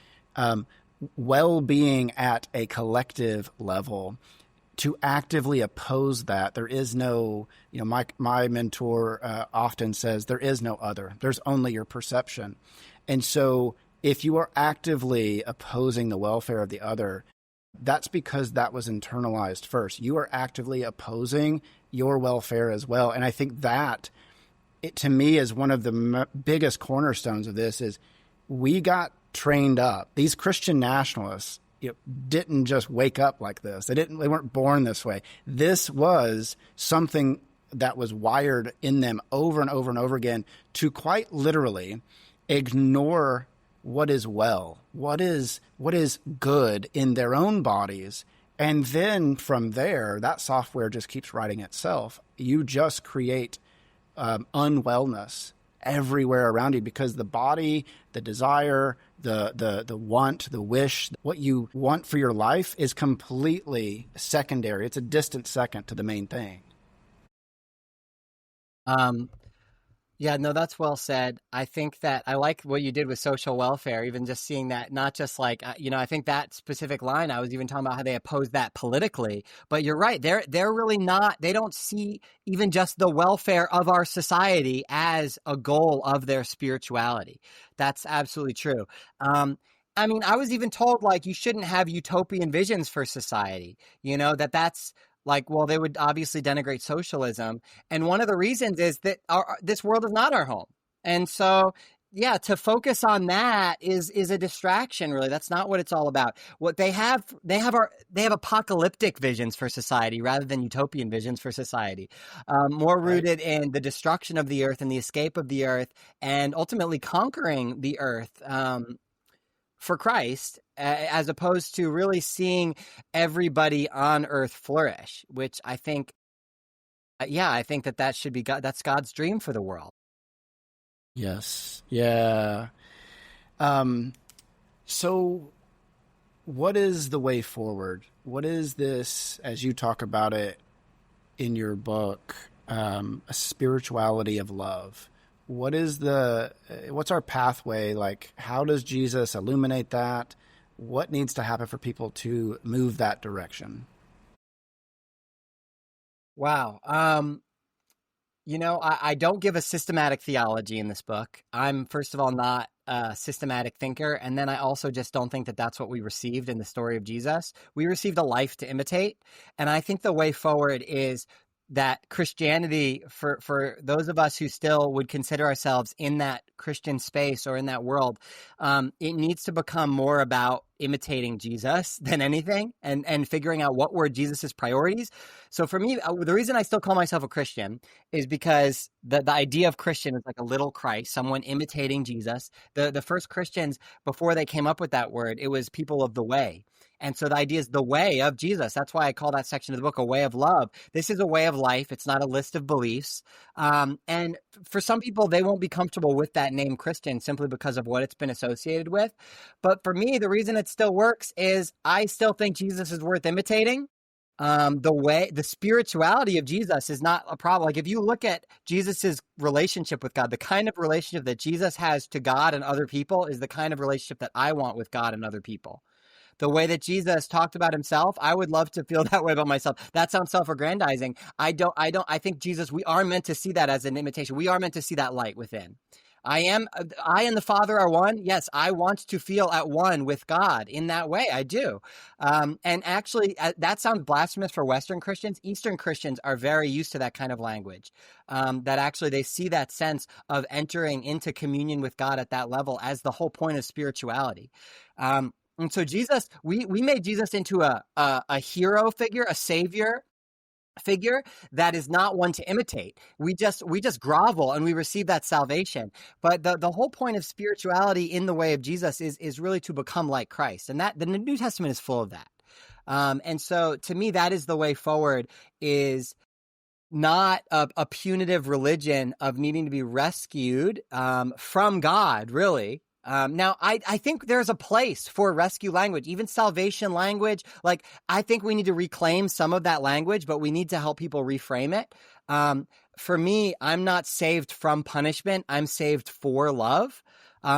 well-being at a collective level, to actively oppose that, there is no, my mentor often says, there is no other. There's only your perception. And so if you are actively opposing the welfare of the other, that's because that was internalized first. You are actively opposing your welfare as well. And I think that, to me, is one of the biggest cornerstones of this is we got trained up. These Christian nationalists didn't just wake up like this. They weren't born this way. This was something that was wired in them over and over and over again to quite literally ignore what is well, what is good in their own bodies. And then from there, that software just keeps writing itself. You just create unwellness everywhere around you, because the body, the desire, the want, the wish, what you want for your life is completely secondary. It's a distant second to the main thing.
Um, Yeah, no, that's well said. I think that I like what you did with social welfare, even just seeing that, not just like, I think that specific line, I was even talking about how they oppose that politically, but you're right. They're really not, they don't see even just the welfare of our society as a goal of their spirituality. That's absolutely true. I mean, I was even told like you shouldn't have utopian visions for society, that's like, well, they would obviously denigrate socialism. And one of the reasons is that this world is not our home. And so, yeah, to focus on that is a distraction. Really, that's not what it's all about. What they have apocalyptic visions for society rather than utopian visions for society, more
Right.
rooted in the destruction of the earth and the escape of the earth, and ultimately conquering the earth. For Christ, as opposed to really seeing everybody on earth flourish, which I think, I think that should be God. That's God's dream for the world.
Yes. Yeah. Um, so what is the way forward? What is this, as you talk about it in your book, a spirituality of love? What's our pathway? Like, how does Jesus illuminate that? What needs to happen for people to move that direction?
Wow. I don't give a systematic theology in this book. I'm, first of all, not a systematic thinker. And then I also just don't think that that's what we received in the story of Jesus. We received a life to imitate. And I think the way forward is that Christianity, for those of us who still would consider ourselves in that Christian space or in that world, it needs to become more about imitating Jesus than anything, and figuring out what were Jesus's priorities. So for me, the reason I still call myself a Christian is because the idea of Christian is like a little Christ, someone imitating Jesus. The first Christians, before they came up with that word, it was people of the way. And so the idea is the way of Jesus. That's why I call that section of the book a way of love. This is a way of life. It's not a list of beliefs. And for some people, they won't be comfortable with that name Christian simply because of what it's been associated with. But for me, the reason it still works is I still think Jesus is worth imitating. The spirituality of Jesus is not a problem. Like if you look at Jesus's relationship with God, the kind of relationship that Jesus has to God and other people is the kind of relationship that I want with God and other people. The way that Jesus talked about himself, I would love to feel that way about myself. That sounds self-aggrandizing. I think Jesus, we are meant to see that as an imitation. We are meant to see that light within. I and the Father are one. Yes, I want to feel at one with God in that way. I do. And actually, that sounds blasphemous for Western Christians. Eastern Christians are very used to that kind of language, that actually they see that sense of entering into communion with God at that level as the whole point of spirituality. And so Jesus, we made Jesus into a hero figure, a savior figure that is not one to imitate. We just grovel and we receive that salvation. But the whole point of spirituality in the way of Jesus is really to become like Christ. And that the New Testament is full of that. And so to me, that is the way forward, is not a punitive religion of needing to be rescued from God, really. Now, I think there's a place for rescue language, even salvation language. Like, I think we need to reclaim some of that language, but we need to help people reframe it. For me, I'm not saved from punishment. I'm saved for love.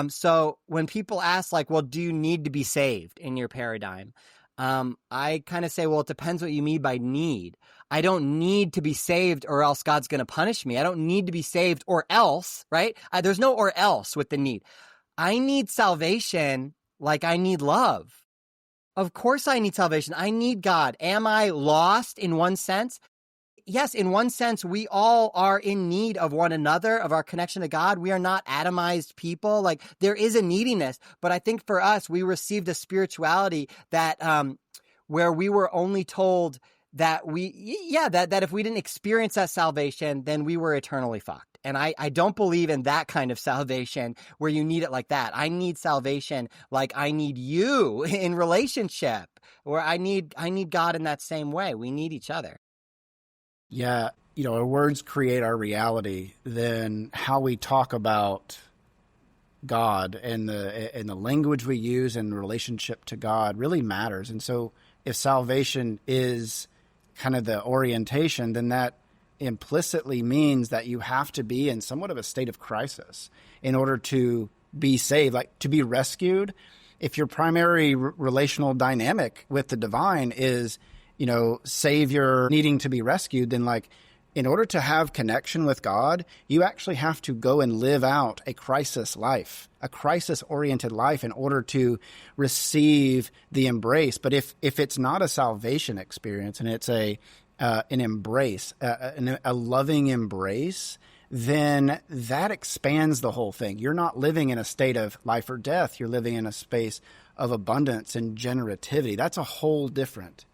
So when people ask, like, well, do you need to be saved in your paradigm? I kind of say, well, it depends what you mean by need. I don't need to be saved or else God's going to punish me. I don't need to be saved or else, right? There's no or else with the need. I need salvation like I need love. Of course I need salvation. I need God. Am I lost in one sense? Yes, in one sense, we all are in need of one another, of our connection to God. We are not atomized people. Like, there is a neediness, but I think for us, we received a spirituality that where we were only told that that if we didn't experience that salvation, then we were eternally fucked. And I don't believe in that kind of salvation where you need it like that. I need salvation like I need you in relationship, or I need God in that same way. We need each other.
Yeah. our words create our reality, then how we talk about God and the language we use in relationship to God really matters. And so if salvation is kind of the orientation, then that implicitly means that you have to be in somewhat of a state of crisis in order to be saved, like to be rescued. If your primary relational dynamic with the divine is, Savior needing to be rescued, then like in order to have connection with God, you actually have to go and live out a crisis life, a crisis-oriented life in order to receive the embrace. But if it's not a salvation experience and it's an embrace, a loving embrace, then that expands the whole thing. You're not living in a state of life or death. You're living in a space of abundance and generativity. That's a whole different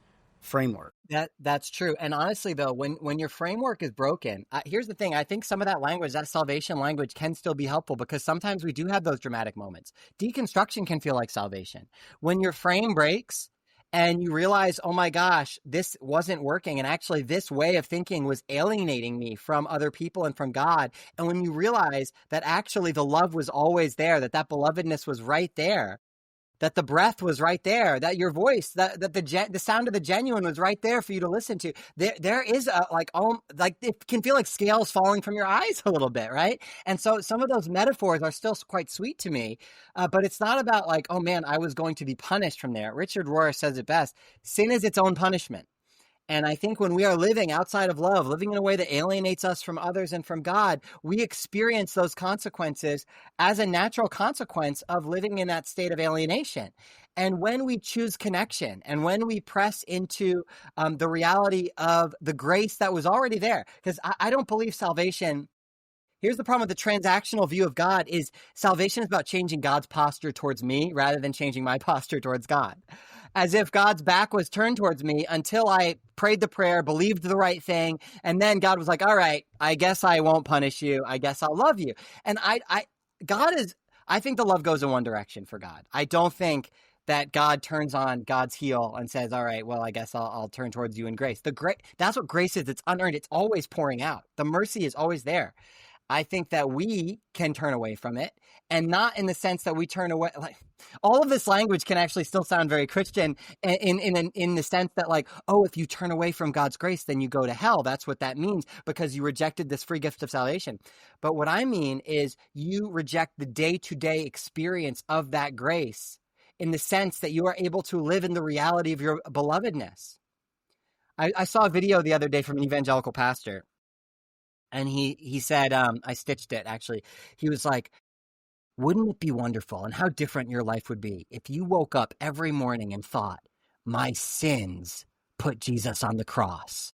framework.
That's true. And honestly, though, when your framework is broken, here's the thing. I think some of that language, that salvation language, can still be helpful because sometimes we do have those dramatic moments. Deconstruction can feel like salvation. When your frame breaks and you realize, oh my gosh, this wasn't working. And actually, this way of thinking was alienating me from other people and from God. And when you realize that actually the love was always there, that belovedness was right there, that the breath was right there, that your voice, that the sound of the genuine was right there for you to listen to. There is like it can feel like scales falling from your eyes a little bit, right? And so some of those metaphors are still quite sweet to me, but it's not about like, oh man, I was going to be punished from there. Richard Rohr says it best: sin is its own punishment. And I think when we are living outside of love, living in a way that alienates us from others and from God, we experience those consequences as a natural consequence of living in that state of alienation. And when we choose connection and when we press into the reality of the grace that was already there, because I don't believe salvation. Here's the problem with the transactional view of God is salvation is about changing God's posture towards me rather than changing my posture towards God. As if God's back was turned towards me until I prayed the prayer, believed the right thing, and then God was like, all right, I guess I won't punish you. I guess I'll love you. And I think the love goes in one direction for God. I don't think that God turns on God's heel and says, all right, well, I guess I'll turn towards you in grace. That's what grace is. It's unearned. It's always pouring out. The mercy is always there. I think that we can turn away from it, and not in the sense that we turn away. Like all of this language can actually still sound very Christian in the sense that like, oh, if you turn away from God's grace, then you go to hell. That's what that means because you rejected this free gift of salvation. But what I mean is you reject the day-to-day experience of that grace in the sense that you are able to live in the reality of your belovedness. I saw a video the other day from an evangelical pastor. And he said, I stitched it actually. He was like, wouldn't it be wonderful and how different your life would be if you woke up every morning and thought, my sins put Jesus on the cross?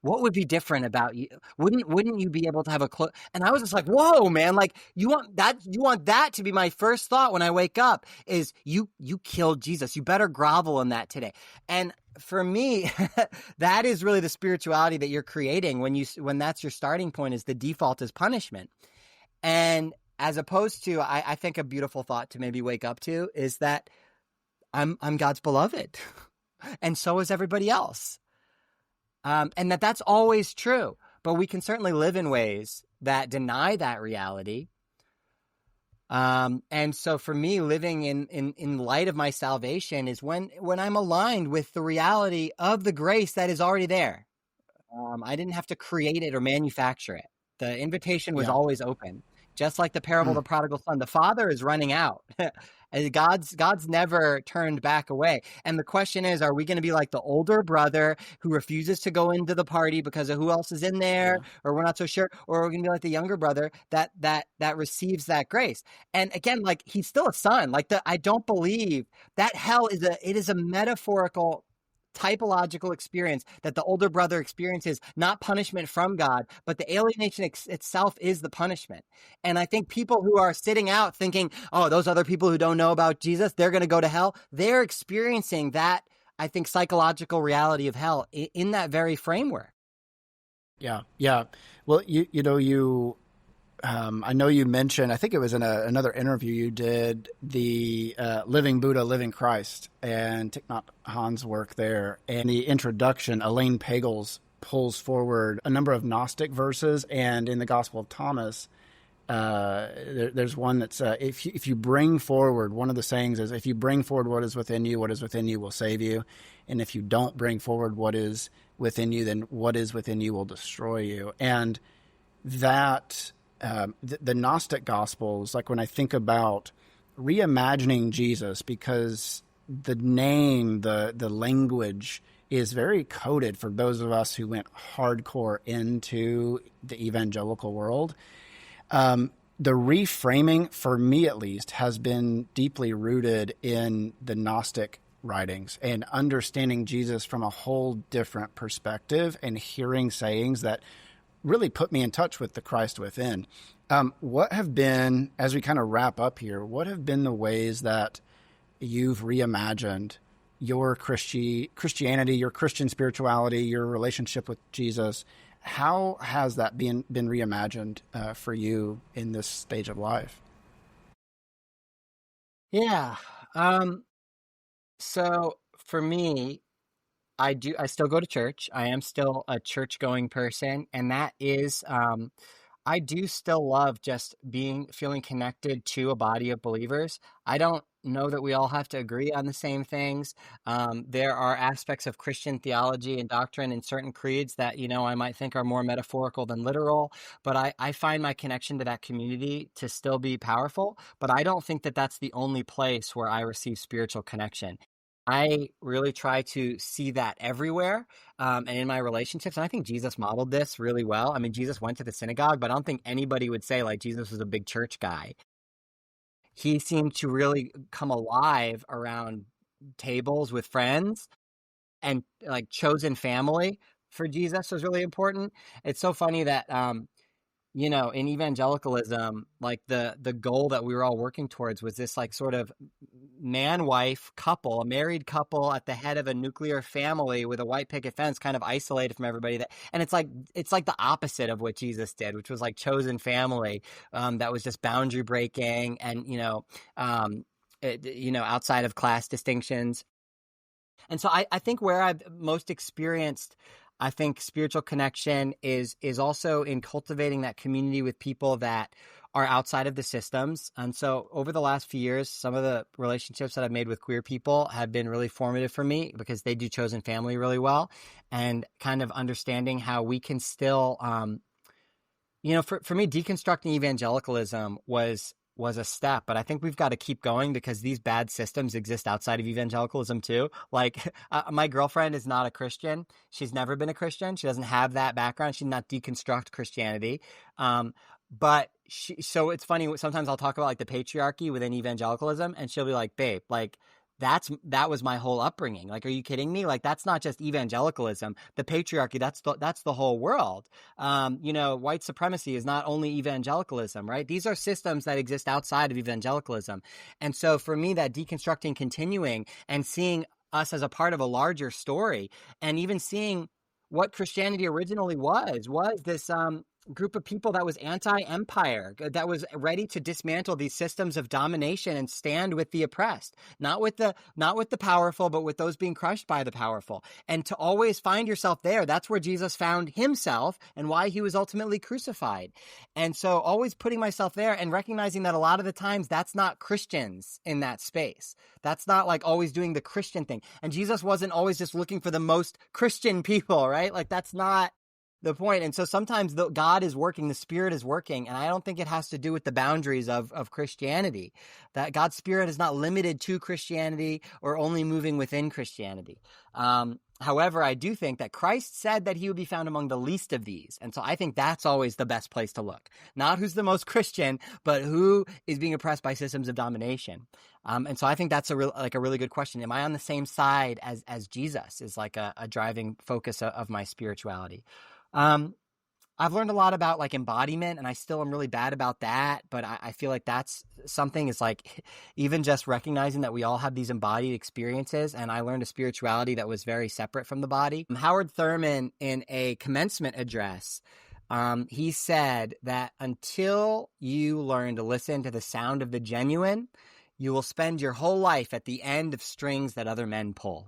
What would be different about you? Wouldn't you be able to have a close? And I was just like, whoa, man, like you want that to be my first thought when I wake up is you killed Jesus. You better grovel in that today. And for me, that is really the spirituality that you're creating when that's your starting point, is the default is punishment. And as opposed to, I think a beautiful thought to maybe wake up to is that I'm God's beloved, and so is everybody else. And that's always true, but we can certainly live in ways that deny that reality. And so for me, living in light of my salvation is when I'm aligned with the reality of the grace that is already there. I didn't have to create it or manufacture it. The invitation was always open. Just like the parable of the prodigal son, the father is running out. God's never turned back away. And the question is, are we going to be like the older brother who refuses to go into the party because of who else is in there, or we're not so sure, or we're going to be like the younger brother that receives that grace? And again, like he's still a son. Like I don't believe that hell is a metaphorical typological experience that the older brother experiences, not punishment from God, but the alienation itself is the punishment. And I think people who are sitting out thinking, oh, those other people who don't know about Jesus, they're going to go to hell. They're experiencing that, I think, psychological reality of hell in that very framework.
Yeah. Well, I know you mentioned, I think it was in another interview you did, the Living Buddha, Living Christ, and Thich Nhat Hanh's work there, and the introduction, Elaine Pagel's pulls forward a number of Gnostic verses, and in the Gospel of Thomas, there's one that's if you bring forward, one of the sayings is, if you bring forward what is within you will save you, and if you don't bring forward what is within you, then what is within you will destroy you. And that the Gnostic Gospels, like when I think about reimagining Jesus, because the name, the language is very coded for those of us who went hardcore into the evangelical world. The reframing, for me at least, has been deeply rooted in the Gnostic writings and understanding Jesus from a whole different perspective and hearing sayings that really put me in touch with the Christ within. What have been, as we kind of wrap up here, what have been the ways that you've reimagined your Christianity, your Christian spirituality, your relationship with Jesus? How has that been reimagined for you in this stage of life?
Yeah. So for me, I still go to church. I am still a church going person. And that is, I do still love just feeling connected to a body of believers. I don't know that we all have to agree on the same things. There are aspects of Christian theology and doctrine in certain creeds that, I might think are more metaphorical than literal, but I find my connection to that community to still be powerful. But I don't think that that's the only place where I receive spiritual connection. I really try to see that everywhere, and in my relationships. And I think Jesus modeled this really well. I mean, Jesus went to the synagogue, but I don't think anybody would say like Jesus was a big church guy. He seemed to really come alive around tables with friends, and like chosen family for Jesus was really important. It's so funny that in evangelicalism, like the goal that we were all working towards was this like sort of man-wife couple, a married couple at the head of a nuclear family with a white picket fence, kind of isolated from everybody. And it's like the opposite of what Jesus did, which was like chosen family, that was just boundary breaking and outside of class distinctions. And so I think where I've most experienced, I think, spiritual connection is also in cultivating that community with people that are outside of the systems. And so over the last few years, some of the relationships that I've made with queer people have been really formative for me because they do chosen family really well, and kind of understanding how we can still, for me, deconstructing evangelicalism was a step, but I think we've got to keep going because these bad systems exist outside of evangelicalism too. Like my girlfriend is not a Christian. She's never been a Christian. She doesn't have that background. She did not deconstruct Christianity. But so it's funny. Sometimes I'll talk about like the patriarchy within evangelicalism, and she'll be like, babe, like, that was my whole upbringing. Like, are you kidding me? Like, that's not just evangelicalism. The patriarchy, that's the whole world. White supremacy is not only evangelicalism, right? These are systems that exist outside of evangelicalism. And so for me, that deconstructing, continuing and seeing us as a part of a larger story, and even seeing what Christianity originally was this group of people that was anti-empire, that was ready to dismantle these systems of domination and stand with the oppressed, not with the powerful, but with those being crushed by the powerful. And to always find yourself there, that's where Jesus found himself and why he was ultimately crucified. And so always putting myself there and recognizing that a lot of the times that's not Christians in that space. That's not like always doing the Christian thing. And Jesus wasn't always just looking for the most Christian people, right? Like, that's not the point. And so sometimes God is working, the Spirit is working, and I don't think it has to do with the boundaries of Christianity. That God's Spirit is not limited to Christianity or only moving within Christianity. However, I do think that Christ said that he would be found among the least of these. And so I think that's always the best place to look. Not who's the most Christian, but who is being oppressed by systems of domination. And so I think that's a really good question. Am I on the same side as Jesus is like a driving focus of my spirituality? I've learned a lot about like embodiment, and I still am really bad about that. But I feel like that's something, is like even just recognizing that we all have these embodied experiences. And I learned a spirituality that was very separate from the body. Howard Thurman, in a commencement address, he said that until you learn to listen to the sound of the genuine, you will spend your whole life at the end of strings that other men pull.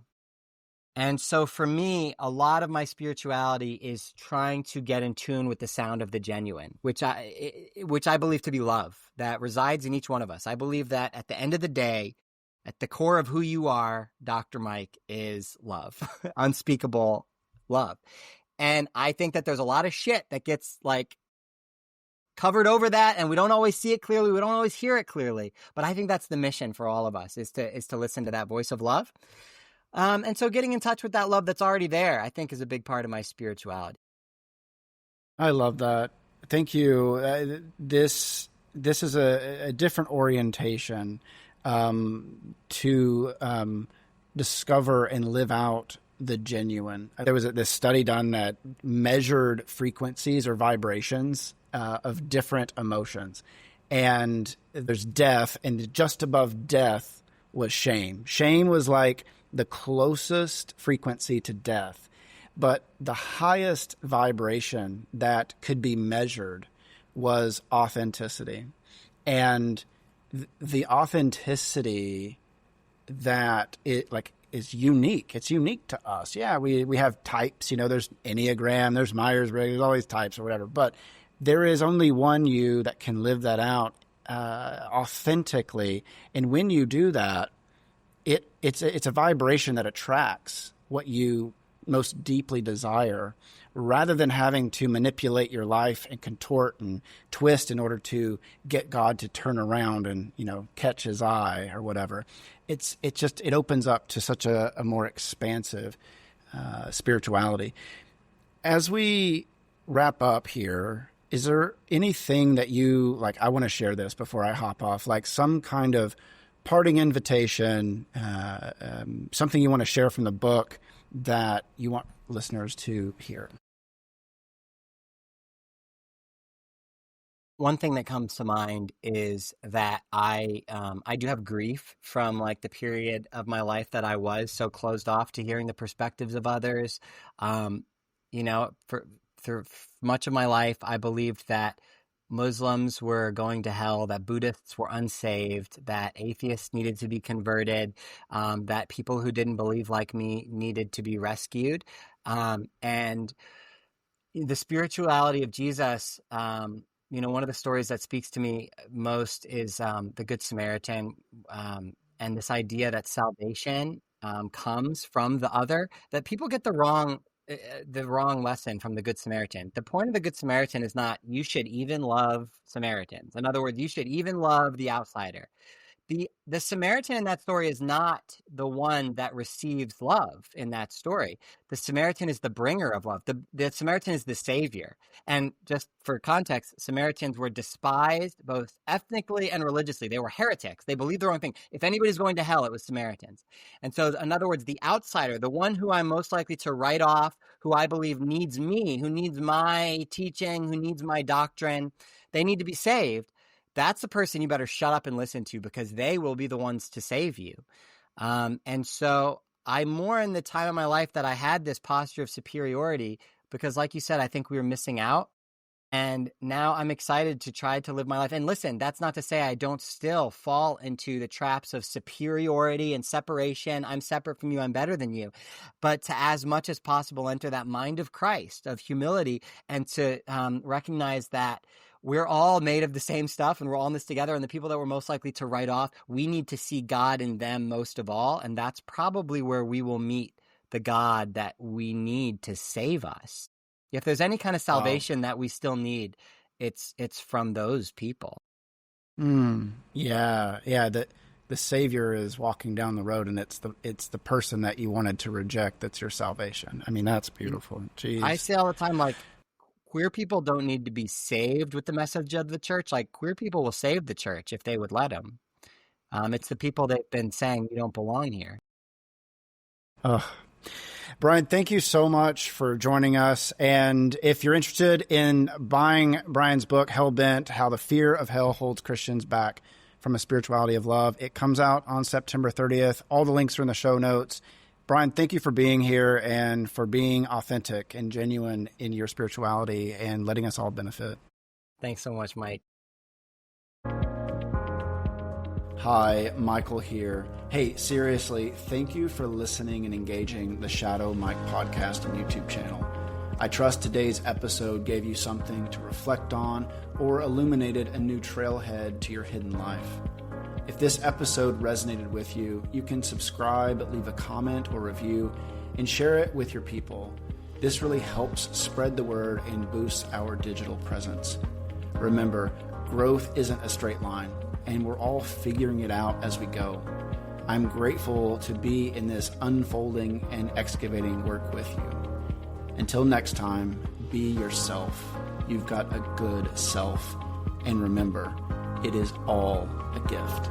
And so for me, a lot of my spirituality is trying to get in tune with the sound of the genuine, which I believe to be love that resides in each one of us. I believe that at the end of the day, at the core of who you are, Dr. Mike, is love, unspeakable love. And I think that there's a lot of shit that gets like covered over that, and we don't always see it clearly. We don't always hear it clearly. But I think that's the mission for all of us is to listen to that voice of love. And so getting in touch with that love that's already there, I think, is a big part of my spirituality.
I love that. Thank you. This is a different orientation to discover and live out the genuine. There was this study done that measured frequencies or vibrations of different emotions. And there's death, and just above death was shame. Shame was like the closest frequency to death. But the highest vibration that could be measured was authenticity. And the authenticity that it like is unique. It's unique to us. Yeah, we have types, there's Enneagram, there's Myers-Briggs, there's all these types or whatever. But there is only one you that can live that out authentically. And when you do that, it's a vibration that attracts what you most deeply desire, rather than having to manipulate your life and contort and twist in order to get God to turn around and catch his eye or whatever. It opens up to such a more expansive spirituality. As we wrap up here, is there anything that you like? I want to share this before I hop off, like some kind of parting invitation, something you want to share from the book that you want listeners to hear.
One thing that comes to mind is that I do have grief from like the period of my life that I was so closed off to hearing the perspectives of others. For much of my life, I believed that Muslims were going to hell, that Buddhists were unsaved, that atheists needed to be converted, that people who didn't believe like me needed to be rescued. And the spirituality of Jesus, one of the stories that speaks to me most is the Good Samaritan, and this idea that salvation comes from the other, that people get the wrong lesson from the Good Samaritan. The point of the Good Samaritan is not you should even love Samaritans. In other words, you should even love the outsider. The Samaritan in that story is not the one that receives love in that story. The Samaritan is the bringer of love. The Samaritan is the savior. And just for context, Samaritans were despised both ethnically and religiously. They were heretics. They believed their own thing. If anybody's going to hell, it was Samaritans. And so, in other words, the outsider, the one who I'm most likely to write off, who I believe needs me, who needs my teaching, who needs my doctrine, they need to be saved. That's the person you better shut up and listen to, because they will be the ones to save you. And so I'm more in the time of my life that I had this posture of superiority because, like you said, I think we were missing out. And now I'm excited to try to live my life. And listen, that's not to say I don't still fall into the traps of superiority and separation. I'm separate from you. I'm better than you. But to, as much as possible, enter that mind of Christ, of humility, and to recognize that we're all made of the same stuff and we're all in this together. And the people that we're most likely to write off, we need to see God in them most of all. And that's probably where we will meet the God that we need to save us. If there's any kind of salvation that we still need, it's from those people.
Yeah. The Savior is walking down the road, and it's the person that you wanted to reject that's your salvation. I mean, that's beautiful. Jeez.
I say all the time, like, queer people don't need to be saved with the message of the church. Like, queer people will save the church if they would let them. It's the people that've been saying you don't belong here.
Brian, thank you so much for joining us. And if you're interested in buying Brian's book, Hellbent, How the Fear of Hell Holds Christians Back from a Spirituality of Love, it comes out on September 30th. All the links are in the show notes. Brian, thank you for being here and for being authentic and genuine in your spirituality and letting us all benefit.
Thanks so much, Mike.
Hi, Michael here. Hey, seriously, thank you for listening and engaging the Shadow Mike podcast and YouTube channel. I trust today's episode gave you something to reflect on or illuminated a new trailhead to your hidden life. If this episode resonated with you, you can subscribe, leave a comment or review, and share it with your people. This really helps spread the word and boosts our digital presence. Remember, growth isn't a straight line, and we're all figuring it out as we go. I'm grateful to be in this unfolding and excavating work with you. Until next time, be yourself. You've got a good self. And remember, it is all a gift.